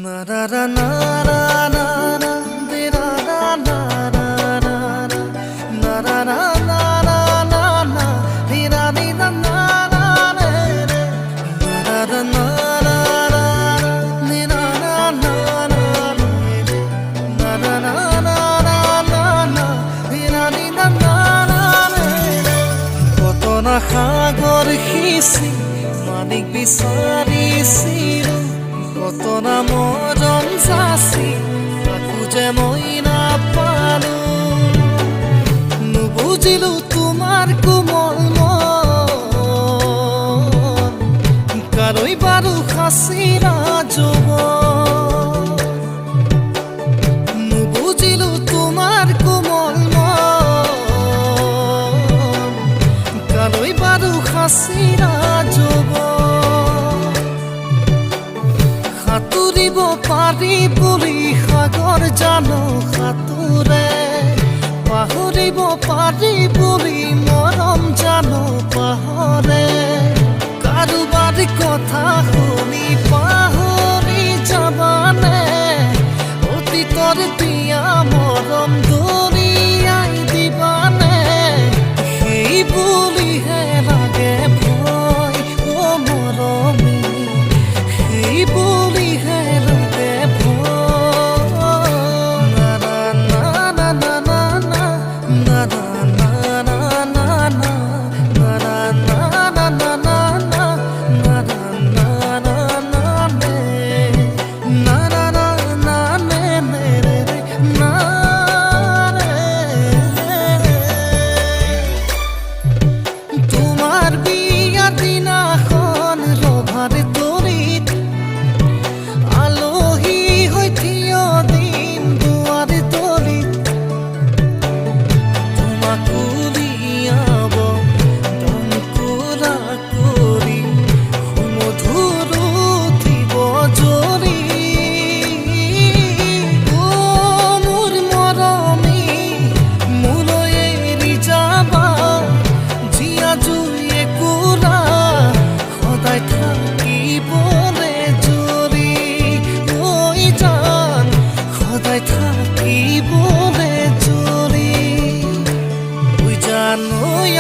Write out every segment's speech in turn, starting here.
Na na na na na na na de na na na na na na na na na na na na de na de na na na na na na na সাগৰ সিঁচি মানিক বিচাৰিছিলো কত না মৰম যাচি তাকো যে মই নাপালো নুবুজিলো তোমাৰ কোমল মন কালৈ বাৰু সাঁচিৰা যৌৱন নুবুজিলো তোমাৰ কোমল কালৈ বাৰু সাঁচিৰা যৌৱন সাঁতুৰিব পাৰি বুলি সাগৰ জানো সাঁতোৰে পাহৰিব পাৰি বুলি মৰম জানো পাহৰে কাৰোবাৰ কথা শুনি পাহৰি যাবানে অতীতৰ পিয়া মৰম দৰিয়াই দিবানে সেই বুলিহে লাগে ভয় অ মৰমী সেই বুলিহে লাগে ভয় না না না না না না না না না না না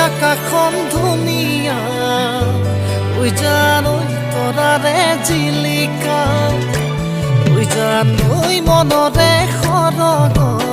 আকাশখন ধুনীয়া ওই জানৈ তৰাৰে জিলিকা ওই জানৈ মনৰে সৰগ